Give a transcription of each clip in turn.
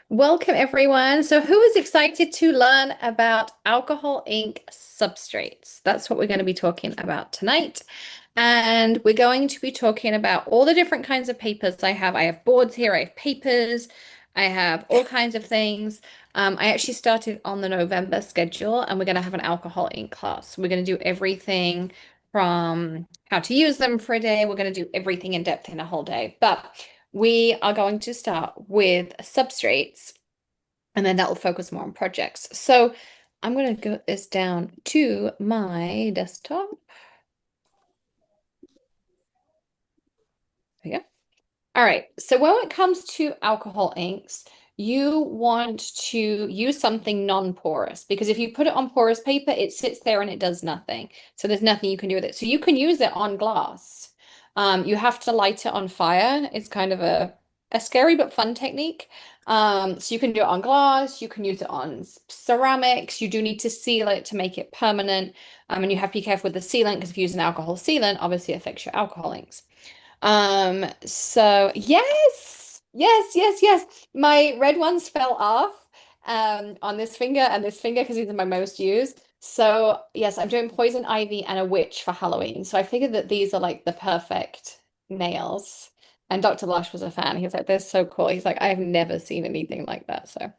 Welcome, everyone. So, who is excited to learn about alcohol ink substrates? That's what we're going to be talking about tonight. And we're going to be talking about all the different kinds of papers I have. I have boards here, I have papers, I have all kinds of things. I actually started on the November schedule, and we're going to have an alcohol ink class. We're going to do everything from how to use them for a day. We're going to do everything in depth in a whole day. But we are going to start with substrates, and then that will focus more on projects. So I'm going to get this down to my desktop. There we go. All right. So when it comes to alcohol inks, you want to use something non-porous, because if you put it on porous paper, it sits there and it does nothing. So there's nothing you can do with it. So you can use it on glass. You have to light it on fire. It's kind of a scary but fun technique. So you can do it on glass, you can use it on ceramics. You do need to seal it to make it permanent. And you have to be careful with the sealant, because if you use an alcohol sealant, obviously it affects your alcohol inks. So yes. My red ones fell off on this finger and this finger, because these are my most used. So yes, I'm doing poison ivy and a witch for Halloween. So I figured that these are like the perfect nails. And Dr. Lush was a fan. He was like, they're so cool. He's like, I've never seen anything like that. So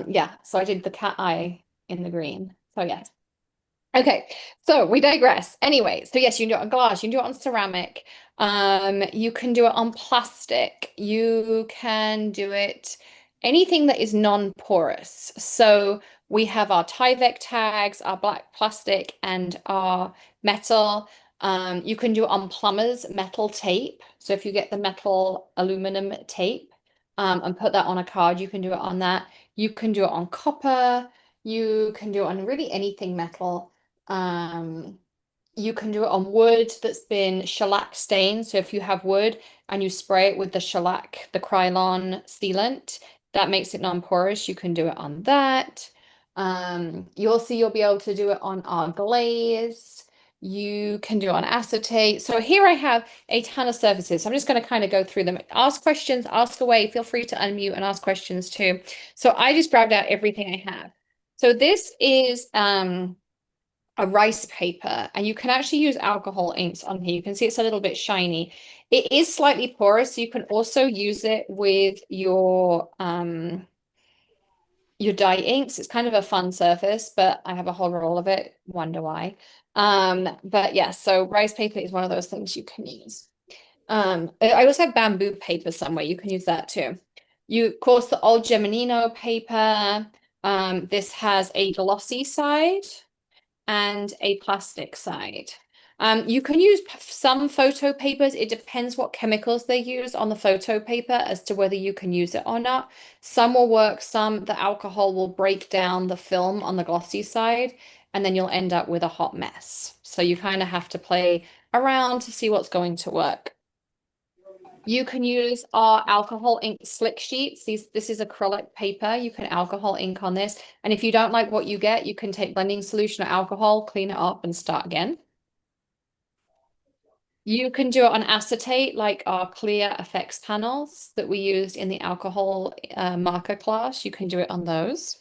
yeah, so I did the cat eye in the green. So yes. Okay, so we digress. Anyway, so yes, you can do it on glass, you can do it on ceramic, you can do it on plastic, you can do it anything that is non-porous. So we have our Tyvek tags, our black plastic, and our metal. You can do it on plumber's metal tape. So if you get the metal aluminum tape, and put that on a card, you can do it on that. You can do it on copper. You can do it on really anything metal. Um, you can do it on wood that's been shellac stained. So if you have wood and you spray it with the shellac, the Krylon sealant, that makes it non-porous. You can do it on that. You'll be able to do it on our glaze. You can do it on acetate. So here I have a ton of surfaces. So I'm just going to kind of go through them. Ask questions, ask away. Feel free to unmute and ask questions too. So I just grabbed out everything I have. So this is a rice paper, and you can actually use alcohol inks on here. You can see it's a little bit shiny. It is slightly porous, so you can also use it with your dye inks. It's kind of a fun surface, but I have a whole roll of it. Wonder why. But yeah, so rice paper is one of those things you can use. I also have bamboo paper somewhere. You can use that too. Of course, the old Geminino paper. This has a glossy side and a plastic side. You can use some photo papers. It depends what chemicals they use on the photo paper as to whether you can use it or not. Some will work, the alcohol will break down the film on the glossy side, and then you'll end up with a hot mess. So you kind of have to play around to see what's going to work. You can use our alcohol ink slick sheets. This is acrylic paper. You can alcohol ink on this. And if you don't like what you get, you can take blending solution or alcohol, clean it up, and start again. You can do it on acetate, like our clear effects panels that we used in the alcohol marker class. You can do it on those.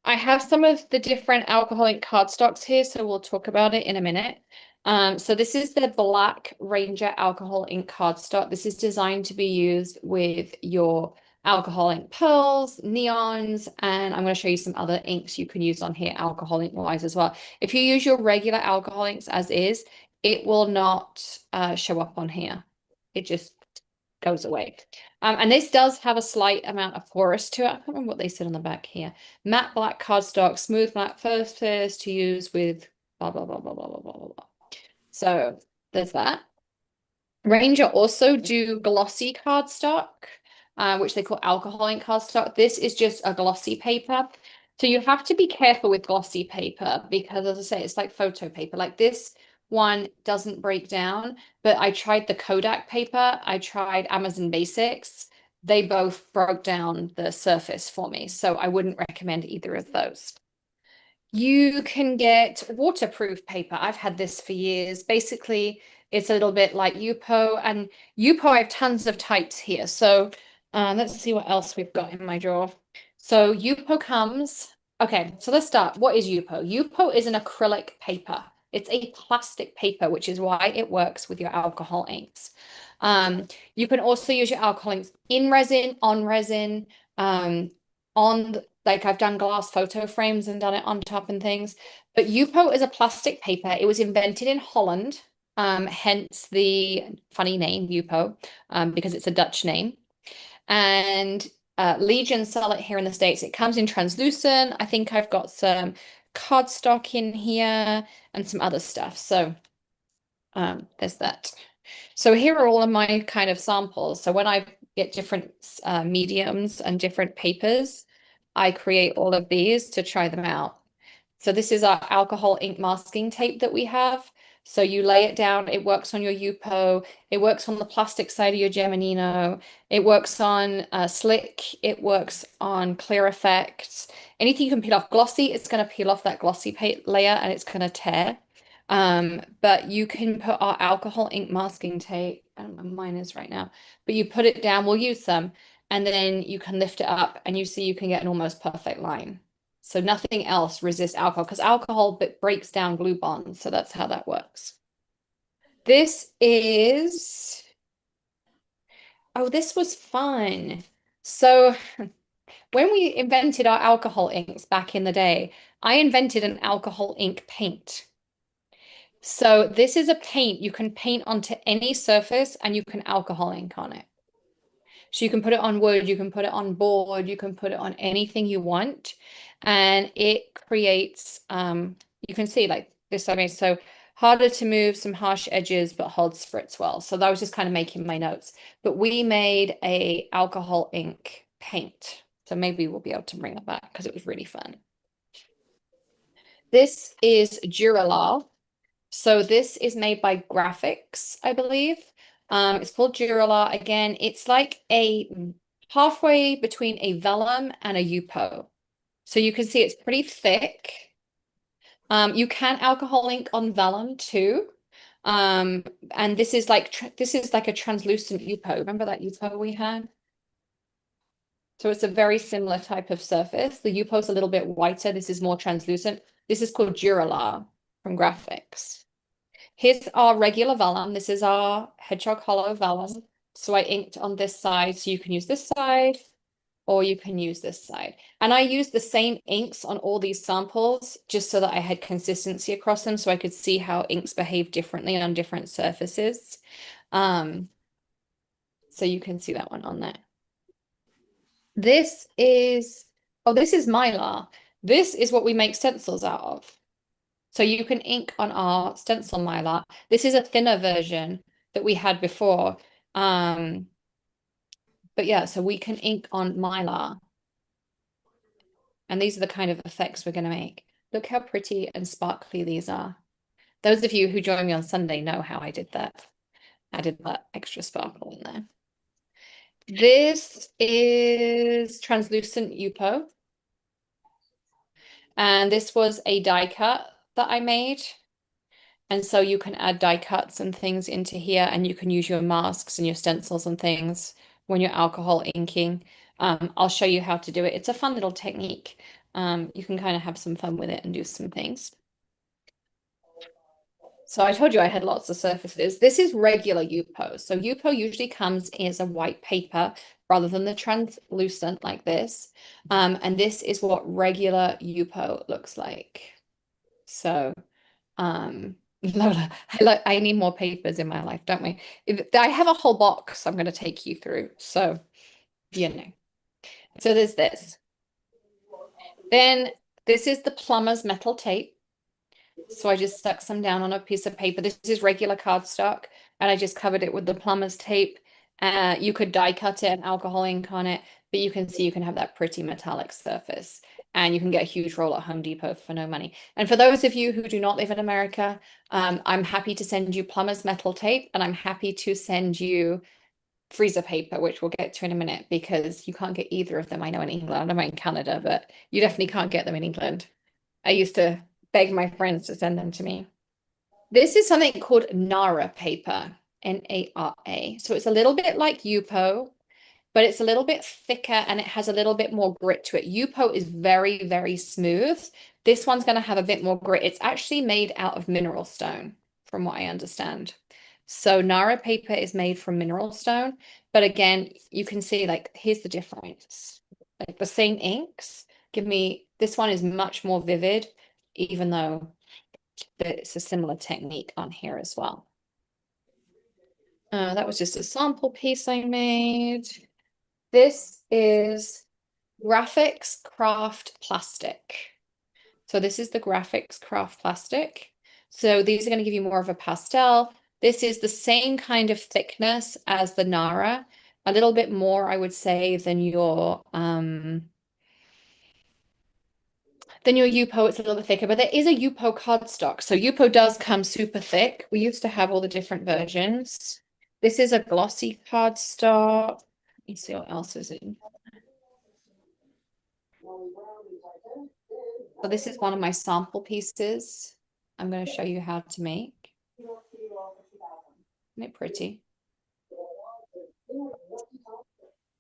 I have some of the different alcoholic cardstocks here, so we'll talk about it in a minute. So this is the Black Ranger alcohol ink cardstock. This is designed to be used with your alcohol ink pearls, neons, and I'm going to show you some other inks you can use on here alcohol ink wise as well. If you use your regular alcohol inks as is, it will not show up on here. It just goes away. And this does have a slight amount of porous to it. I can't remember what they said on the back here. Matte black cardstock, smooth black surface to use with blah, blah, blah, blah, blah, blah, blah, blah. So there's that. Ranger also do glossy cardstock, which they call alcohol ink cardstock. This is just a glossy paper. So you have to be careful with glossy paper because, as I say, it's like photo paper. Like this one doesn't break down, but I tried the Kodak paper. I tried Amazon Basics. They both broke down the surface for me. So I wouldn't recommend either of those. You can get waterproof paper. I've had this for years. Basically, it's a little bit like Yupo, and Yupo, I have tons of types here. So Let's see what else we've got in my drawer. So Yupo comes. Okay, so let's start. What is Yupo? Yupo is an acrylic paper. It's a plastic paper, which is why it works with your alcohol inks. Um, you can also use your alcohol inks in resin, on resin, um, like I've done glass photo frames and done it on top and things. But Yupo is a plastic paper. It was invented in Holland, hence the funny name Yupo, because it's a Dutch name. And Legion sell it here in the States. It comes in translucent. I think I've got some cardstock in here and some other stuff. So there's that. So here are all of my kind of samples. So when I get different mediums and different papers, I create all of these to try them out. So this is our alcohol ink masking tape that we have. So you lay it down, it works on your Yupo, it works on the plastic side of your Geminino, it works on slick, it works on clear effects. Anything you can peel off glossy, it's going to peel off that glossy layer and it's going to tear. But you can put our alcohol ink masking tape, I don't know, mine is right now, but you put it down, we'll use some, and then you can lift it up and you see you can get an almost perfect line. So nothing else resists alcohol because alcohol breaks down glue bonds. So that's how that works. This is, oh, this was fun. So when we invented our alcohol inks back in the day, I invented an alcohol ink paint. So this is a paint you can paint onto any surface and you can alcohol ink on it. So you can put it on wood, you can put it on board, you can put it on anything you want. And it creates, you can see like this, I mean, so harder to move, some harsh edges, but holds spritz well. So that was just kind of making my notes. But we made a alcohol ink paint. So maybe we'll be able to bring it back because it was really fun. This is Duralal. So this is made by Grafix, I believe. It's called Dura-Bright. Again, it's like a halfway between a vellum and a Yupo. So you can see it's pretty thick. You can alcohol ink on vellum too. And this is like a translucent Yupo. Remember that Yupo we had? So it's a very similar type of surface. The Yupo is a little bit whiter. This is more translucent. This is called Dura-Bright from Grafix. Here's our regular vellum. This is our Hedgehog hollow vellum. So I inked on this side. So you can use this side or you can use this side. And I used the same inks on all these samples just so that I had consistency across them so I could see how inks behave differently on different surfaces. So you can see that one on there. This is, oh, this is Mylar. This is what we make stencils out of. So you can ink on our stencil Mylar. This is a thinner version that we had before. But yeah, so we can ink on Mylar. And these are the kind of effects we're going to make. Look how pretty and sparkly these are. Those of you who join me on Sunday know how I did that. Added that extra sparkle in there. This is translucent Yupo. And this was a die cut that I made. And so you can add die cuts and things into here and you can use your masks and your stencils and things when you're alcohol inking. I'll show you how to do it. It's a fun little technique. You can kind of have some fun with it and do some things. So I told you I had lots of surfaces. This is regular Yupo. So Yupo usually comes as a white paper rather than the translucent like this. And this is what regular Yupo looks like. So Lola, I need more papers in my life, don't we? I have a whole box I'm going to take you through. So, you know. So there's this. Then this is the plumber's metal tape. So I just stuck some down on a piece of paper. This is regular cardstock, and I just covered it with the plumber's tape. You could die cut it and alcohol ink on it, but you can see you can have that pretty metallic surface. And you can get a huge roll at Home Depot for no money. And for those of you who do not live in America, I'm happy to send you plumber's metal tape, and I'm happy to send you freezer paper, which we'll get to in a minute, because you can't get either of them. I know in England, I'm in Canada, but you definitely can't get them in England. I used to beg my friends to send them to me. This is something called Nara paper, Nara. So it's a little bit like Yupo. but it's a little bit thicker and it has a little bit more grit to it. Yupo is very, very smooth. This one's going to have a bit more grit. It's actually made out of mineral stone, from what I understand. So Nara paper is made from mineral stone, but again, you can see like here's the difference. Like the same inks give me, this one is much more vivid, even though it's a similar technique on here as well. That was just a sample piece I made. This is Grafix Craft Plastic. So this is the Grafix Craft Plastic. So these are going to give you more of a pastel. This is the same kind of thickness as the Nara, a little bit more, I would say, than your Yupo. It's a little bit thicker, but there is a Yupo cardstock. So Yupo does come super thick. We used to have all the different versions. This is a glossy cardstock. Let me see what else is in. So this is one of my sample pieces. I'm going to show you how to make. Isn't it pretty?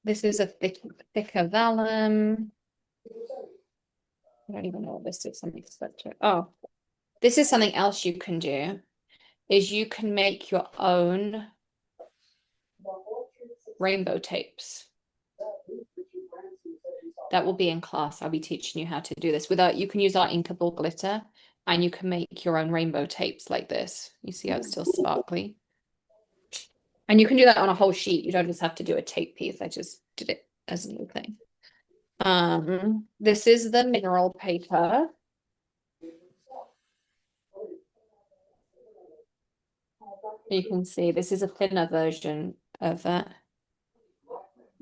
This is a thicker vellum. I don't even know what this is. Something special. Oh, this is something else you can do, is you can make your own rainbow tapes. That will be in class. I'll be teaching you how to do this. You can use our inkable glitter and you can make your own rainbow tapes like this. You see how it's still sparkly? And you can do that on a whole sheet. You don't just have to do a tape piece. I just did it as a new thing. This is the mineral paper. You can see this is a thinner version of that.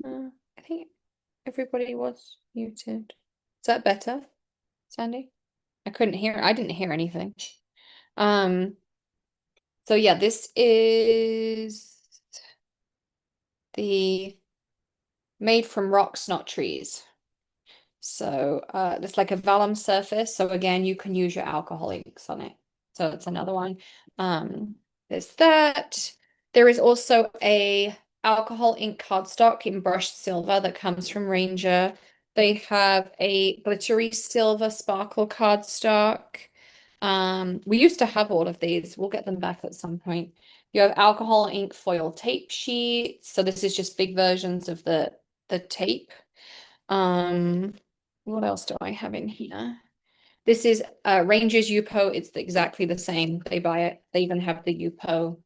I think everybody was muted. Is that better, Sandy? I couldn't hear. I didn't hear anything. So yeah, this is the made from rocks, not trees. So it's like a vellum surface. So again, you can use your alcohol inks on it. So it's another one. There's that. There is also a alcohol ink cardstock in brushed silver that comes from Ranger. They have a glittery silver sparkle cardstock. We used to have all of these. We'll get them back at some point. You have alcohol ink foil tape sheets. So this is just big versions of the tape. What else do I have in here? This is Ranger's Yupo. It's exactly the same. They buy it. They even have the Yupo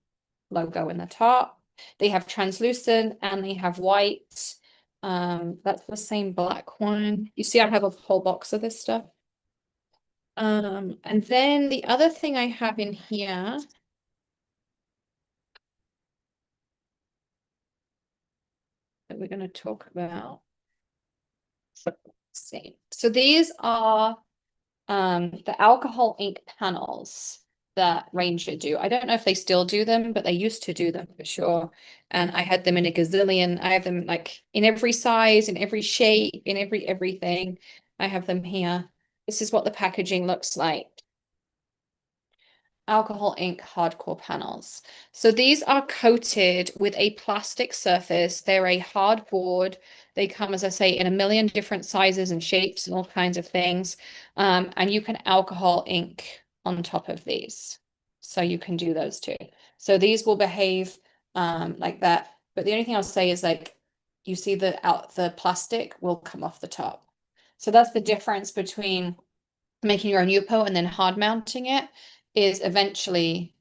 logo in the top. They have translucent and they have white. That's the same black one. You see, I have a whole box of this stuff. And then the other thing I have in here that we're going to talk about. So these are the alcohol ink panels that Ranger do. I don't know if they still do them, but they used to do them for sure. And I had them in a gazillion. I have them like in every size, in every shape, in everything. I have them here. This is what the packaging looks like. Alcohol ink hardcore panels. So these are coated with a plastic surface. They're a hard board. They come, as I say, in a million different sizes and shapes and all kinds of things. And you can alcohol ink on top of these. So you can do those too. So these will behave like that. But the only thing I'll say is like, you see the plastic will come off the top. So that's the difference between making your own Yupo and then hard mounting it, is eventually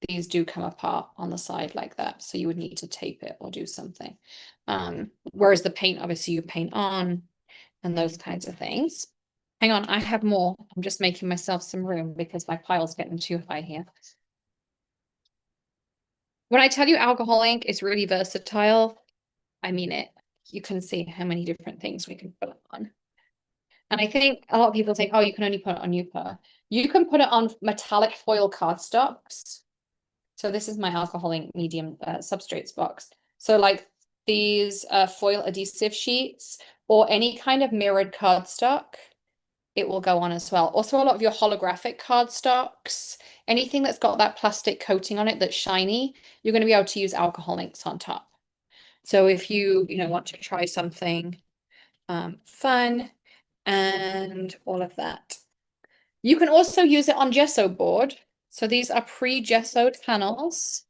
these do come apart on the side like that. So you would need to tape it or do something. Whereas the paint, obviously you paint on and those kinds of things. Hang on, I have more. I'm just making myself some room because my pile's getting too high here. When I tell you alcohol ink is really versatile, I mean it. You can see how many different things we can put it on. And I think a lot of people think, oh, you can only put it on Yupo. You can put it on metallic foil cardstocks. So this is my alcohol ink medium substrates box. So like these foil adhesive sheets or any kind of mirrored cardstock, it will go on as well. Also, a lot of your holographic cardstocks, anything that's got that plastic coating on it that's shiny, you're going to be able to use alcohol inks on top. So if you want to try something fun and all of that. You can also use it on gesso board. So these are pre-gessoed panels.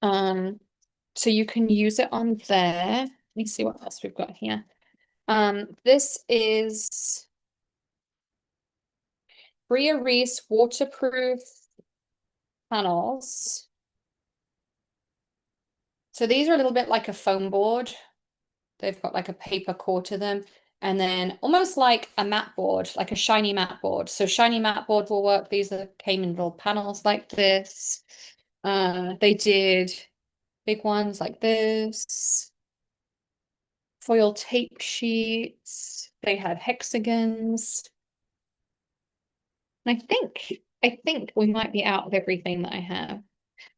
So you can use it on there. Let me see what else we've got here. This is Bria Reese waterproof panels. So these are a little bit like a foam board. They've got like a paper core to them. And then almost like a mat board, like a shiny mat board. So shiny mat board will work. These came in little panels like this. They did big ones like this. Foil tape sheets. They had hexagons. And I think we might be out of everything that I have.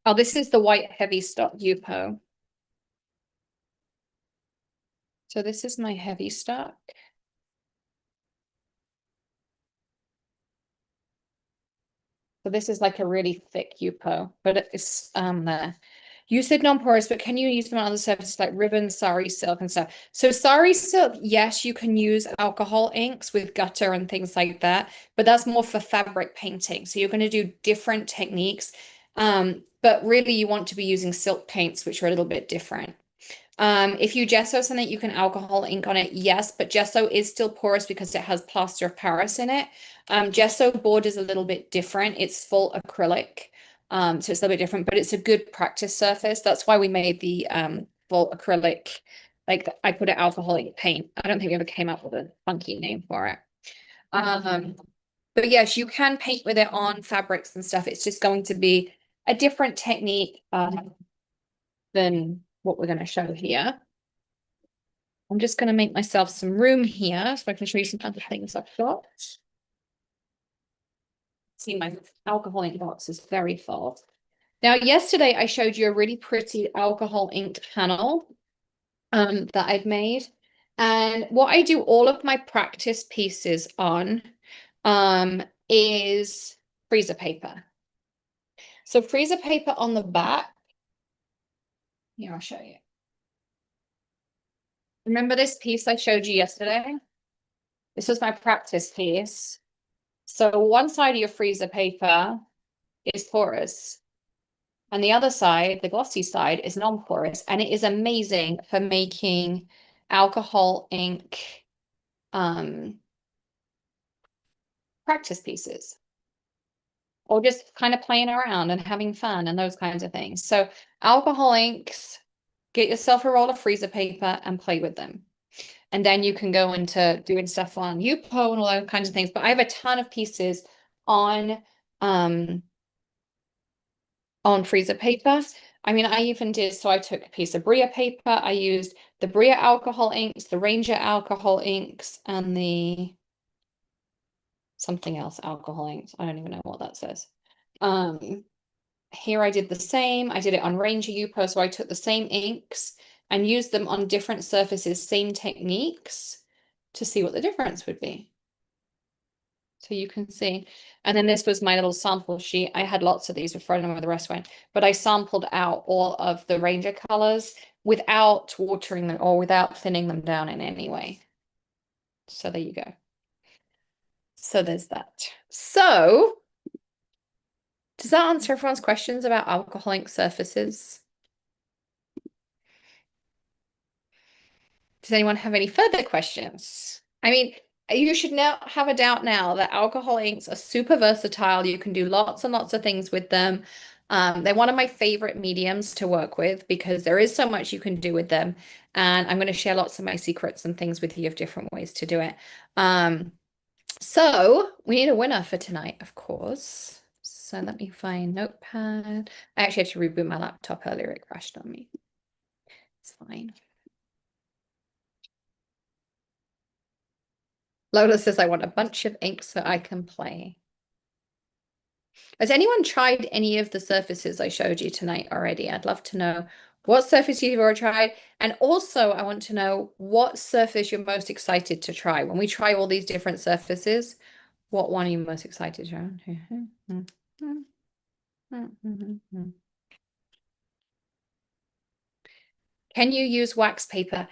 Oh, this is the white heavy stock Yupo. So this is my heavy stock. So this is like a really thick Yupo, but it's there. You said non-porous, but can you use them on other surfaces like ribbon, sari silk and stuff? So sari silk, yes, you can use alcohol inks with gutter and things like that, but that's more for fabric painting. So you're going to do different techniques. But really you want to be using silk paints, which are a little bit different. If you gesso something, you can alcohol ink on it, yes, but gesso is still porous because it has plaster of Paris in it. Gesso board is a little bit different. It's full acrylic, so it's a little bit different, but it's a good practice surface. That's why we made the full acrylic, like I put it alcohol ink paint. I don't think we ever came up with a funky name for it. But yes, you can paint with it on fabrics and stuff. It's just going to be a different technique than what we're going to show here. I'm just going to make myself some room here so I can show you some other things I've got. See, my alcohol ink box is very full. Now, yesterday I showed you a really pretty alcohol inked panel that I've made. And what I do all of my practice pieces on is freezer paper. So freezer paper on the back. Here, I'll show you. Remember this piece I showed you yesterday? This was my practice piece. So one side of your freezer paper is porous, and the other side, the glossy side, is non-porous, and it is amazing for making alcohol ink practice pieces, or just kind of playing around and having fun and those kinds of things. So alcohol inks, get yourself a roll of freezer paper and play with them. And then you can go into doing stuff on Yupo and all those kinds of things. But I have a ton of pieces on freezer paper. I mean, I even did, so I took a piece of Bria paper. I used the Bria alcohol inks, the Ranger alcohol inks, and the something else alcohol inks. I don't even know what that says. Here I did the same. I did it on Ranger Yupo, so I took the same inks and used them on different surfaces, same techniques, to see what the difference would be. So you can see. And then this was my little sample sheet. I had lots of these before, I don't know where the rest went, but I sampled out all of the Ranger colors without watering them or without thinning them down in any way. So there you go. So there's that. So does that answer everyone's questions about alcohol ink surfaces? Does anyone have any further questions? I mean, you should now have a doubt now that alcohol inks are super versatile. You can do lots and lots of things with them. They're one of my favorite mediums to work with because there is so much you can do with them. And I'm going to share lots of my secrets and things with you of different ways to do it. So we need a winner for tonight, of course. So let me find Notepad. I actually had to reboot my laptop earlier. It crashed on me. It's fine. Lola says, I want a bunch of ink so I can play. Has anyone tried any of the surfaces I showed you tonight already? I'd love to know what surface you've already tried. And also, I want to know what surface you're most excited to try. When we try all these different surfaces, what one are you most excited to try? Can you use wax paper?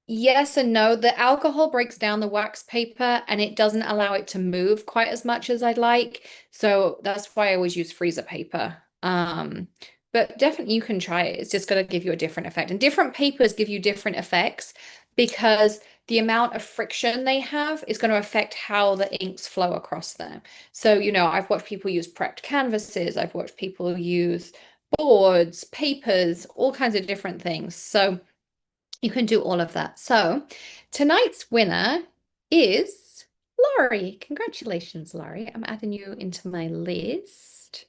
Yes and no. The alcohol breaks down the wax paper and it doesn't allow it to move quite as much as I'd like. So that's why I always use freezer paper. But definitely you can try it. It's just going to give you a different effect. And different papers give you different effects because the amount of friction they have is going to affect how the inks flow across them. So, I've watched people use prepped canvases, I've watched people use boards, papers, all kinds of different things. So you can do all of that. So tonight's winner is Laurie. Congratulations, Laurie. I'm adding you into my list.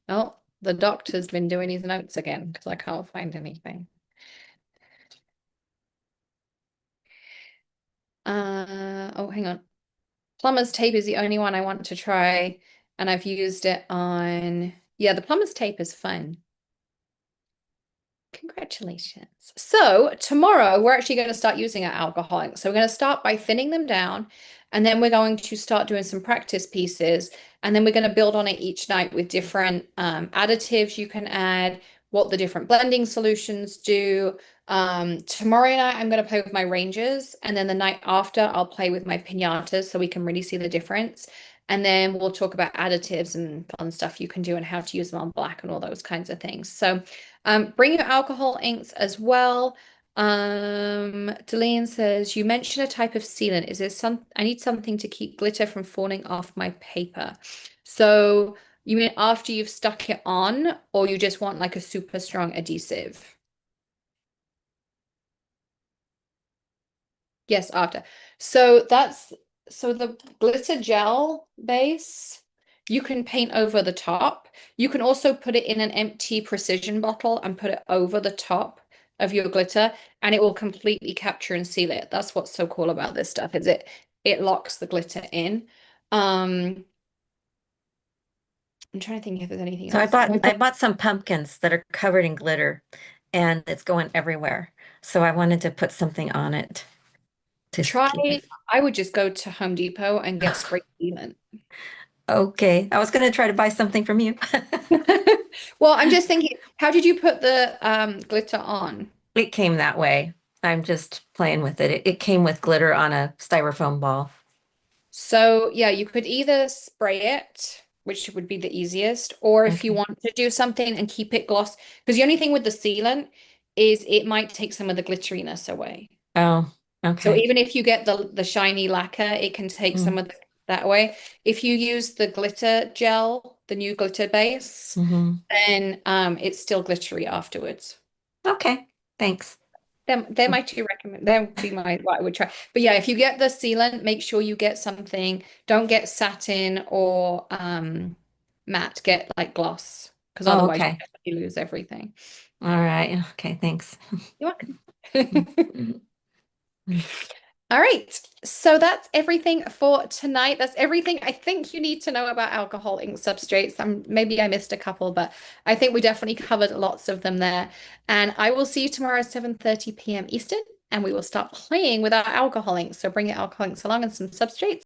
Oh, the doctor's been doing his notes again because I can't find anything. Oh, hang on. Plumber's tape is the only one I want to try, and I've used it on, yeah, the plumber's tape is fun. Congratulations. So tomorrow we're actually going to start using our alcoholics. So we're going to start by thinning them down, and then we're going to start doing some practice pieces, and then we're going to build on it each night with different additives you can add, what the different blending solutions do. Tomorrow night I'm going to play with my ranges, and then the night after I'll play with my piñatas so we can really see the difference. And then we'll talk about additives and fun stuff you can do and how to use them on black and all those kinds of things. So bring your alcohol inks as well. Deline says, you mentioned a type of sealant. Is there I need something to keep glitter from falling off my paper. So you mean after you've stuck it on, or you just want like a super strong adhesive? Yes, after. So the glitter gel base, you can paint over the top. You can also put it in an empty precision bottle and put it over the top of your glitter, and it will completely capture and seal it. That's what's so cool about this stuff, is it locks the glitter in. Um, I'm trying to think if there's anything So I else. bought I bought some pumpkins that are covered in glitter and it's going everywhere. So I wanted to put something on it to Try, keep it. I would just go to Home Depot and get spray sealant. Okay. I was going to try to buy something from you. Well, I'm just thinking, how did you put the glitter on? It came that way. I'm just playing with it. It came with glitter on a styrofoam ball. So yeah, you could either spray it, which would be the easiest, or if you Okay. want to do something and keep it gloss, because the only thing with the sealant is it might take some of the glitteriness away. Oh, So okay. even if you get the shiny lacquer, it can take some Mm, of that away. If you use the glitter gel, the new glitter base, hmm. then it's still glittery afterwards. Okay. Thanks. They're my two recommend. That would be my what I would try. But yeah, if you get the sealant, make sure you get something. Don't get satin or matte. Get like gloss because Oh, otherwise okay. you lose everything. All right. Okay. Thanks. You're welcome. All right. So that's everything for tonight. That's everything I think you need to know about alcohol ink substrates. Maybe I missed a couple, but I think we definitely covered lots of them there. And I will see you tomorrow at 7:30 p.m. Eastern, and we will start playing with our alcohol inks. So bring your alcohol inks along and some substrates.